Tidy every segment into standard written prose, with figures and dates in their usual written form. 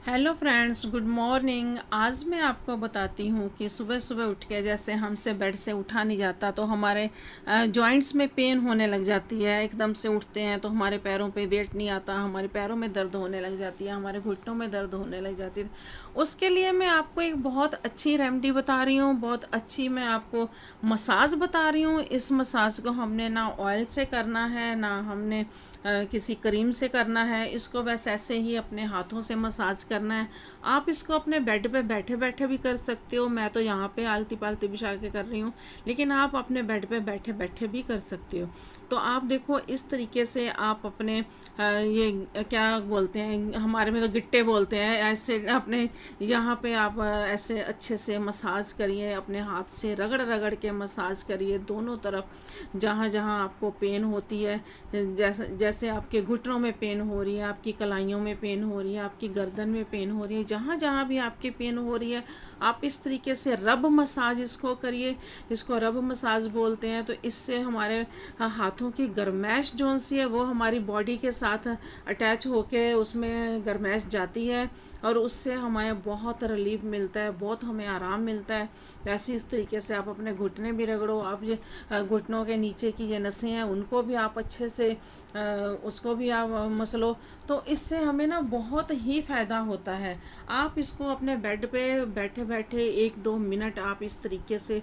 Hello friends, good morning. आज मैं आपको बताती हूँ कि सुबह सुबह उठ के जैसे हमसे बेड से उठा नहीं जाता तो हमारे जॉइंट्स में पेन होने लग जाती है। एकदम से उठते हैं तो हमारे पैरों पे वेट नहीं आता, हमारे पैरों में दर्द होने लग जाती है, हमारे घुटनों में दर्द होने लग जाती है। उसके लिए मैं आपको एक बहुत अच्छी रेमेडी बता रही हूँ, बहुत अच्छी मैं आपको मसाज बता रही हूँ। इस मसाज को हमने ना ऑयल से करना है, ना हमने किसी क्रीम से करना है। इसको बस ऐसे ही अपने हाथों से मसाज करना है। आप इसको अपने बेड पे बैठे बैठे भी कर सकते हो। मैं तो यहाँ पे आलती पालती बिछा के कर रही हूँ, लेकिन आप अपने बेड पे बैठे बैठे भी कर सकते हो। तो आप देखो, इस तरीके से आप अपने ये क्या बोलते हैं, हमारे में तो गिट्टे बोलते हैं, ऐसे अपने यहाँ पे आप ऐसे अच्छे से मसाज करिए। अपने हाथ से रगड़ रगड़ के मसाज करिए दोनों तरफ, जहाँ जहाँ आपको पेन होती है। जैसे जैसे आपके घुटनों में पेन हो रही है, आपकी कलाइयों में पेन हो रही है, आपकी गर्दन में पेन हो रही है, जहाँ जहाँ भी आपकी पेन हो रही है, आप इस तरीके से रब मसाज इसको करिए। इसको रब मसाज बोलते हैं। तो इससे हमारे हाथों की गर्मैश जो सी है वो हमारी बॉडी के साथ अटैच होके उसमें गर्मैश जाती है और उससे हमें बहुत रिलीफ मिलता है, बहुत हमें आराम मिलता है। ऐसे इस तरीके से आप अपने घुटने भी रगड़ो। आप ये घुटनों के नीचे की ये नसें हैं उनको भी आप अच्छे से उसको भी आप मसलो। तो इससे हमें ना बहुत ही फ़ायदा होता है। आप इसको अपने बेड पे बैठे बैठे 1-2 मिनट आप इस तरीके से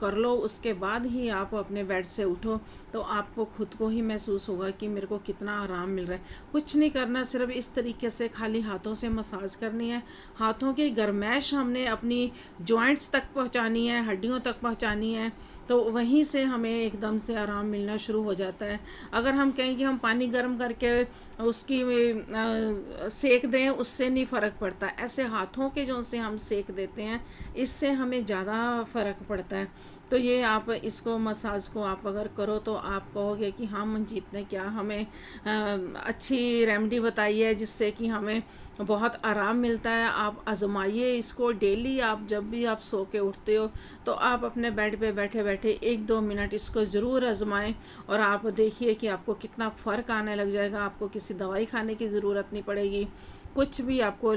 कर लो। उसके बाद ही आप अपने बेड से उठो तो आपको खुद को ही महसूस होगा कि मेरे को कितना आराम मिल रहा है। कुछ नहीं करना, सिर्फ इस तरीके से खाली हाथों से मसाज करनी है। हाथों की गर्मैश हमने अपनी जॉइंट्स तक पहुंचानी है, हड्डियों तक पहुंचानी है। तो वहीं से हमें एकदम से आराम मिलना शुरू हो जाता है। अगर हम कहें कि हम पानी गर्म करके उसकी सेक दें, उससे नहीं फ़र्क पड़ता। ऐसे हाथों के जो से हम सेक देते हैं, इससे हमें ज़्यादा फ़र्क पड़ता है। तो ये आप इसको मसाज को आप अगर करो तो आप कहोगे कि हाँ मंजीत ने क्या हमें अच्छी रेमेडी बताई है जिससे कि हमें बहुत आराम मिलता है। आप आजमाइए इसको डेली। आप जब भी आप सो के उठते हो तो आप अपने बेड पे बैठे बैठे 1-2 मिनट इसको ज़रूर आजमाएं और आप देखिए कि आपको कितना फ़र्क आने लग जाएगा। आपको किसी दवाई खाने की ज़रूरत नहीं पड़ेगी, कुछ भी आपको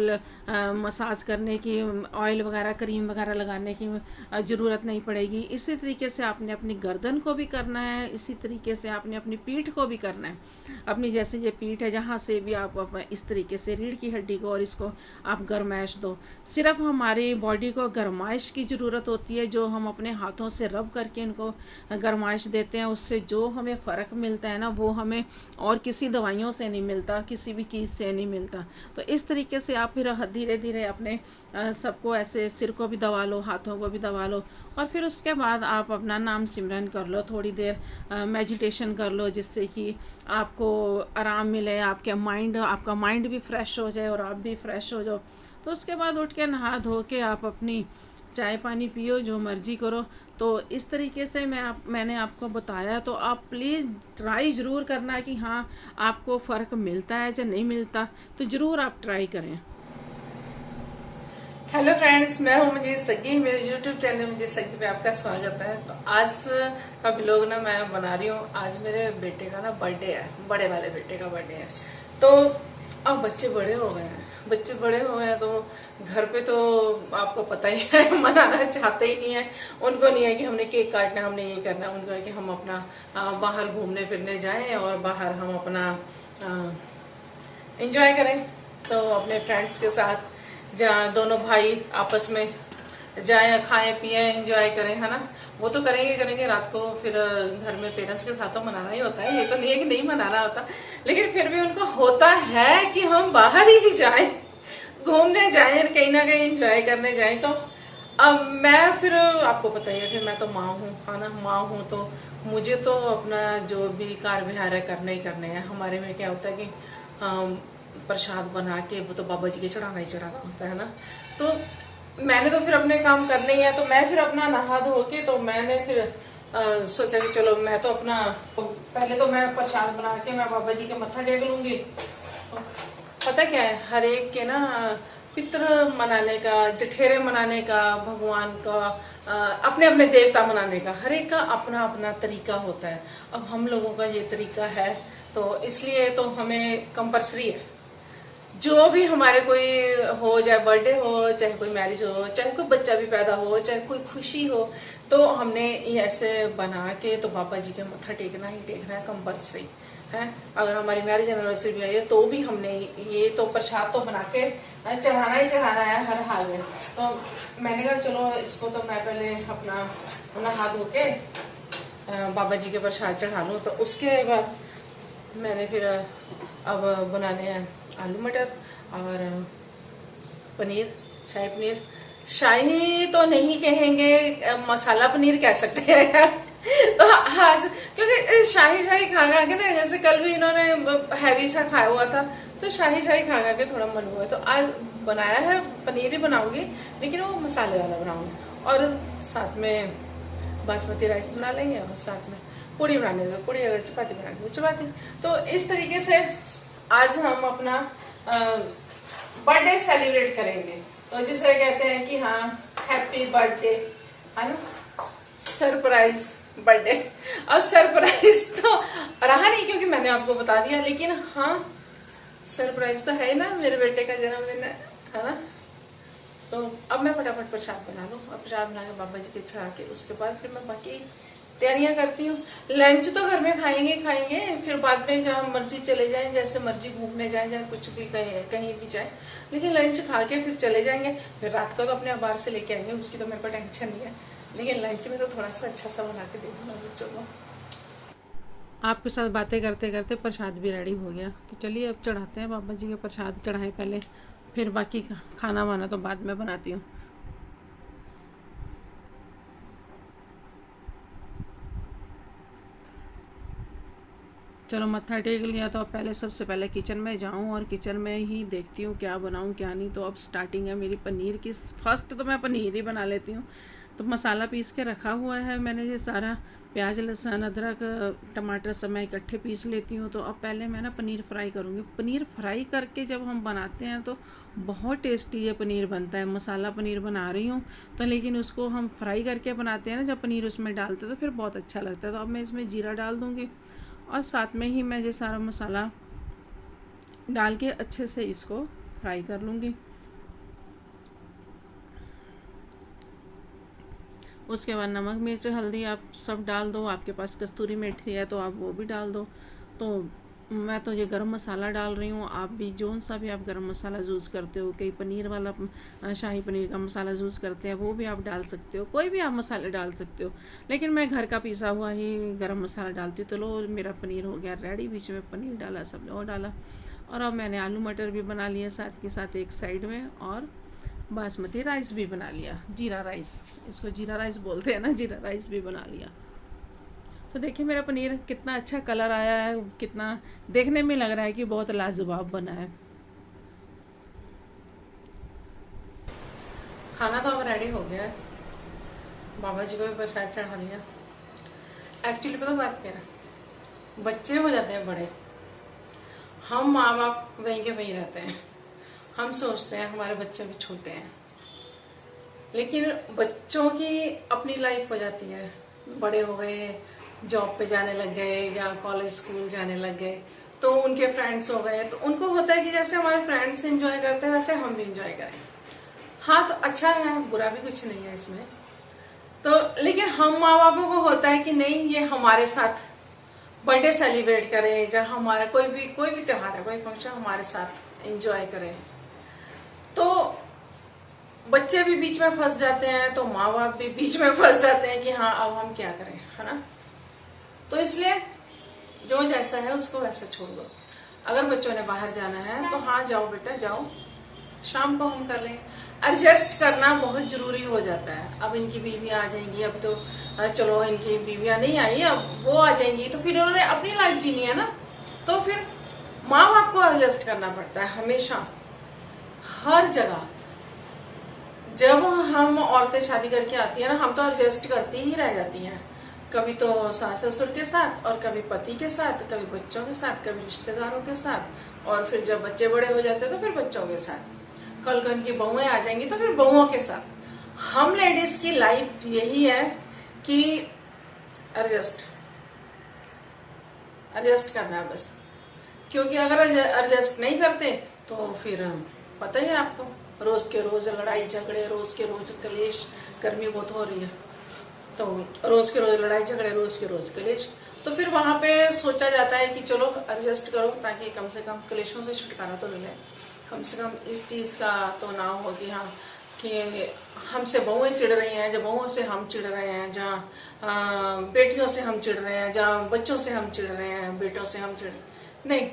मसाज करने की, ऑयल वगैरह क्रीम वगैरह लगाने की ज़रूरत नहीं पड़ेगी। इसी तरीके से आपने अपनी गर्दन को भी करना है, इसी तरीके से आपने अपनी पीठ को भी करना है। अपनी जैसे ये पीठ है, जहाँ से भी आप इस तरीके से रीढ़ की हड्डी को और इसको आप गरमाइश दो। सिर्फ हमारी बॉडी को गरमाइश की ज़रूरत होती है, जो हम अपने हाथों से रब करके इनको गरमाइश देते हैं, उससे जो हमें फ़र्क मिलता है ना, वो हमें और किसी दवाइयों से नहीं मिलता, किसी भी चीज़ से नहीं मिलता। तो इस तरीके से आप फिर धीरे धीरे अपने सबको ऐसे सिर को भी दबा लो, हाथों को भी दबा लो और फिर उसके बाद आप अपना नाम सिमरन कर लो। थोड़ी देर मेडिटेशन कर लो जिससे कि आपको आराम मिले, आपका माइंड भी फ्रेश हो जाए और आप भी फ्रेश हो जाओ। तो उसके बाद उठ के नहा धो के आप अपनी चाय पानी पियो, जो मर्जी करो। तो इस तरीके से मैंने आपको बताया, तो आप प्लीज़ ट्राई ज़रूर करना कि हाँ आपको फ़र्क मिलता है या नहीं मिलता, तो ज़रूर आप ट्राई करें। हेलो फ्रेंड्स, मैं हूँ मुझे सगी, मेरे यूट्यूब चैनल मुझे सगी पे आपका स्वागत है। तो आज का व्लॉग ना मैं बना रही हूँ। आज मेरे बेटे का ना बर्थडे है, बड़े वाले बेटे का बर्थडे है। तो अब बच्चे बड़े हो गए हैं, तो घर पे तो आपको पता ही है मनाना चाहते ही नहीं है। उनको नहीं है कि हमने केक काटना, हमने ये करना। उनको है कि हम अपना बाहर घूमने फिरने जाएं और बाहर हम अपना एंजॉय करें। तो अपने फ्रेंड्स के साथ जहाँ दोनों भाई आपस में जाएं, खाएं पिएं, एंजॉय करें, है ना। वो तो करेंगे रात को फिर घर में पेरेंट्स के साथ तो मनाना ही होता है। ये तो नहीं है कि नहीं मनाना होता, लेकिन फिर भी उनको होता है कि हम बाहर ही जाएं, घूमने जाएं, कहीं ना कहीं एंजॉय करने जाएं। तो अब मैं फिर आपको पता ही है, फिर मैं तो माँ हूँ, है ना। माँ हूँ तो मुझे तो अपना जो भी कार विहार है करने ही करने हैं। हमारे में क्या होता है कि प्रसाद बना के वो तो बाबा जी के चढ़ाना ही चढ़ाना होता है ना। तो मैंने तो फिर अपने काम करने ही है। तो मैं फिर अपना नहा धो के, तो मैंने फिर सोचा कि चलो मैं तो अपना पहले तो मैं प्रसाद बना के मैं बाबा जी के मत्था टेक लूंगी। तो पता क्या है, हर एक के ना पितृ मनाने का, जठेरे मनाने का, भगवान का, अपने अपने देवता मनाने का, हर एक का अपना अपना तरीका होता है। अब हम लोगों का ये तरीका है, तो इसलिए तो हमें कंपल्सरी है जो भी हमारे कोई हो, चाहे बर्थडे हो, चाहे कोई मैरिज हो, चाहे कोई बच्चा भी पैदा हो, चाहे कोई खुशी हो, तो हमने ये ऐसे बना के तो बाबा जी के मत्था टेकना ही टेकना है, कंपल्सरी है। अगर हमारी मैरिज एनिवर्सरी भी आई है तो भी हमने ये तो प्रसाद तो बना के चढ़ाना ही चढ़ाना है हर हाल में। तो मैंने कहा चलो इसको तो मैं पहले अपना नहा धो के बाबा जी के प्रसाद चढ़ा लूँ। तो उसके बाद मैंने फिर अब बनाने हैं आलू मटर और पनीर, शाही पनीर। शाही तो नहीं कहेंगे, मसाला पनीर कह सकते हैं। तो आज क्योंकि शाही शाही खा खा के ना, जैसे कल भी इन्होंने हैवी सा खाया हुआ था तो शाही शाही खा खा के थोड़ा मन हुआ, तो आज बनाया है पनीर ही बनाऊंगी, लेकिन वो मसाले वाला बनाऊंगी। और साथ में बासमती राइस बना लेंगे और साथ में पूड़ी बनाने दो पूड़ी, अगर चपाती बनानी तो चपाती। तो इस तरीके से आज हम अपना बर्थडे सेलिब्रेट करेंगे। तो जिसे कहते हैं कि हाँ हैप्पी बर्थडे, है ना, सरप्राइज बर्थडे। अब सरप्राइज तो रहा नहीं क्योंकि मैंने आपको बता दिया, लेकिन हाँ सरप्राइज तो है ना, मेरे बेटे का जन्मदिन है ना। तो अब मैं फटाफट प्रसाद बना लूँ और प्रसाद बना के बाबा जी के चढ़ा के उसके बाद फिर मैं बाकी तैयारियां करती हूँ। लंच तो घर में खाएंगे खाएंगे, फिर बाद में जहाँ मर्जी चले जाएं, जैसे मर्जी घूमने जाएं, जहाँ कुछ भी कहीं भी जाएं, लेकिन लंच खा के फिर चले जाएंगे। फिर रात को तो अपने बाहर से लेके आएंगे, उसकी तो मेरे को टेंशन नहीं है, लेकिन लंच में तो थोड़ा सा अच्छा सा बना के दे दूंगा बच्चों को। आपके साथ बातें करते करते प्रसाद भी रेडी हो गया, तो चलिए अब चढ़ाते हैं बाबा जी के प्रसाद। चढ़ाएं पहले, फिर बाकी खाना वाना तो बाद में बनाती हूँ। चलो मत्था टेक लिया, तो अब पहले सबसे पहले किचन में जाऊं और किचन में ही देखती हूँ क्या बनाऊं क्या नहीं। तो अब स्टार्टिंग है मेरी पनीर की। फर्स्ट तो मैं पनीर ही बना लेती हूँ। तो मसाला पीस के रखा हुआ है मैंने, ये सारा प्याज लहसुन अदरक टमाटर सब मैं इकट्ठे पीस लेती हूँ। तो अब पहले मैं ना पनीर फ्राई करूँगी। पनीर फ्राई करके जब हम बनाते हैं तो बहुत टेस्टी ये पनीर बनता है। मसाला पनीर बना रही हूँ तो, लेकिन उसको हम फ्राई करके बनाते हैं ना, जब पनीर उसमें डालते हैं तो फिर बहुत अच्छा लगता है। तो अब मैं इसमें जीरा डाल दूँगी और साथ में ही मैं ये सारा मसाला डाल के अच्छे से इसको फ्राई कर लूँगी। उसके बाद नमक मिर्च हल्दी आप सब डाल दो। आपके पास कस्तूरी मेथी है तो आप वो भी डाल दो। तो मैं तो ये गरम मसाला डाल रही हूँ, आप भी जोन सा भी आप गरम मसाला यूज़ करते हो, कई पनीर वाला शाही पनीर का मसाला यूज़ करते हैं वो भी आप डाल सकते हो, कोई भी आप मसाले डाल सकते हो, लेकिन मैं घर का पिसा हुआ ही गरम मसाला डालती हूँ। तो लो मेरा पनीर हो गया रेडी, बीच में पनीर डाला, सब और डाला। और अब मैंने आलू मटर भी बना लिए साथ के साथ एक साइड में, और बासमती राइस भी बना लिया, जीरा राइस, इसको जीरा राइस बोलते हैं ना, जीरा राइस भी बना लिया। तो देखिए मेरा पनीर कितना अच्छा कलर आया है, कितना देखने में लग रहा है कि बहुत लाजवाब बना है। खाना तो अब रेडी हो गया है, बाबा जी को भी प्रसाद चढ़ा लिया। एक्चुअली पता बात क्या है, बच्चे हो जाते हैं बड़े, हम माँ बाप वहीं के वहीं रहते हैं। हम सोचते हैं हमारे बच्चे भी छोटे हैं, लेकिन बच्चों की अपनी लाइफ हो जाती है, बड़े हो गए, जॉब पे जाने लग गए या कॉलेज स्कूल जाने लग गए, तो उनके फ्रेंड्स हो गए, तो उनको होता है कि जैसे हमारे फ्रेंड्स एंजॉय करते हैं वैसे हम भी एंजॉय करें। हाँ तो अच्छा है, बुरा भी कुछ नहीं है इसमें। तो लेकिन हम माँ बापों को होता है कि नहीं ये हमारे साथ बर्थडे सेलिब्रेट करें, या हमारा कोई भी त्योहार है, कोई फंक्शन हमारे साथ एंजॉय करें। तो बच्चे भी बीच में फंस जाते हैं, तो माँ बाप भी बीच में फंस जाते हैं कि हाँ अब हम क्या करें, है ना। तो इसलिए जो जैसा है उसको वैसा छोड़ दो। अगर बच्चों ने बाहर जाना है तो हाँ जाओ बेटा जाओ, शाम को हम कर लें। एडजस्ट करना बहुत जरूरी हो जाता है। अब इनकी बीवियां आ जाएंगी, अब तो चलो इनकी बीवियां नहीं आई, अब वो आ जाएंगी, तो फिर उन्होंने अपनी लाइफ जीनी है ना। तो फिर माँ बाप को एडजस्ट करना पड़ता है हमेशा, हर जगह। जब हम औरतें शादी करके आती है ना, हम तो एडजस्ट करती ही रह जाती हैं, कभी तो सास ससुर के साथ, और कभी पति के साथ, कभी बच्चों के साथ, कभी रिश्तेदारों के साथ, और फिर जब बच्चे बड़े हो जाते हैं तो फिर बच्चों के साथ, कल को इनकी बहुएं आ जाएंगी तो फिर बहुओं के साथ। हम लेडीज की लाइफ यही है कि एडजस्ट करना है बस। क्योंकि अगर एडजस्ट नहीं करते तो फिर पता ही है आपको, रोज के रोज लड़ाई झगड़े, रोज के रोज कलेश, गर्मी बहुत हो रही है तो रोज के रोज लड़ाई झगड़े, रोज के रोज कलेश। तो फिर वहां पे सोचा जाता है कि चलो एडजस्ट करो ताकि कम से कम कलेशों से छुटकारा तो मिले, कम से कम इस चीज का तो ना हो कि हाँ कि हमसे बहुएं चिढ़ रही हैं, जब बहुओं से हम चिढ़ रहे हैं, जहाँ बेटियों से हम चिढ़ रहे हैं, जहाँ बच्चों से हम चिढ़ रहे हैं, बेटों से हम चिढ़ नहीं,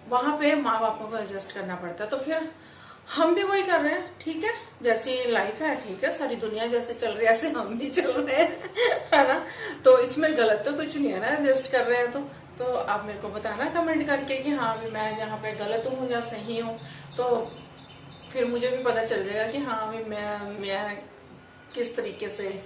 वहां पे माँ बापों को एडजस्ट करना पड़ता है। तो फिर हम भी वही कर रहे हैं, ठीक है, जैसी लाइफ है ठीक है, सारी दुनिया जैसे चल रही है ऐसे हम भी चल रहे हैं, है ना। तो इसमें गलत तो कुछ नहीं है ना, एडजस्ट कर रहे हैं तो आप मेरे को बताना कमेंट करके कि हाँ भी मैं यहाँ पे गलत हूँ या सही हूँ, तो फिर मुझे भी पता चल जाएगा कि हाँ भी मैं किस तरीके से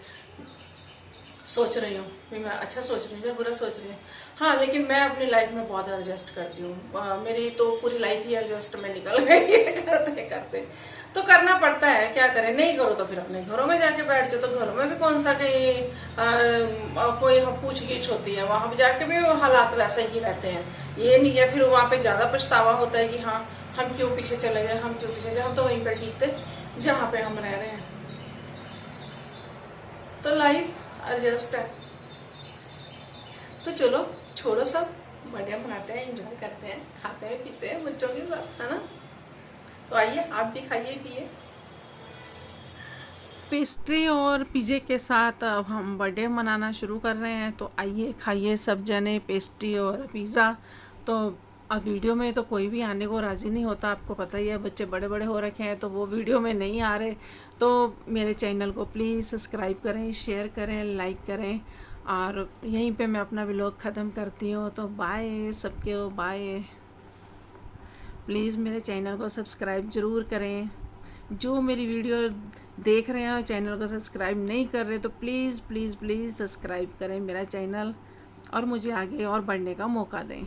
सोच रही हूँ, भी मैं अच्छा सोच रही हूँ या बुरा सोच रही हूँ। हाँ लेकिन मैं अपनी लाइफ में बहुत एडजस्ट करती हूँ, मेरी तो पूरी लाइफ ही एडजस्ट में निकल गई है करते करते। तो करना पड़ता है, क्या करें, नहीं करो तो फिर अपने घरों में जाके बैठ जाओ। तो घरों में भी कौन सा कहीं कोई पूछ गिछ होती है, वहां पे जाके भी हालात वैसे ही रहते हैं, ये नहीं है। फिर वहां पे ज्यादा पछतावा होता है कि हाँ हम क्यों पीछे चले गए, हम क्यों पीछे, हम तो वहीं पर ठीक थे जहाँ पे हम रह रहे हैं। तो लाइफ एडजस्ट है। तो चलो छोड़ो सब, बढ़िया मनाते हैं, एंजॉय करते हैं, खाते हैं पीते हैं बच्चों के साथ, है ना। तो आइए आप भी खाइए पिए। पेस्ट्री और पिज़्ज़े के साथ अब हम बर्थडे मनाना शुरू कर रहे हैं, तो आइए खाइए सब जने पेस्ट्री और पिज़्ज़ा। तो अब वीडियो में तो कोई भी आने को राज़ी नहीं होता, आपको पता ही है, बच्चे बड़े बड़े हो रखे हैं तो वो वीडियो में नहीं आ रहे। तो मेरे चैनल को प्लीज़ सब्सक्राइब करें, शेयर करें, लाइक करें, और यहीं पे मैं अपना व्लॉग ख़त्म करती हूँ। तो बाय सबके, बाय। प्लीज़ मेरे चैनल को सब्सक्राइब ज़रूर करें। जो मेरी वीडियो देख रहे हैं और चैनल को सब्सक्राइब नहीं कर रहे तो प्लीज़ प्लीज़ प्लीज़ सब्सक्राइब करें मेरा चैनल, और मुझे आगे और बढ़ने का मौका दें।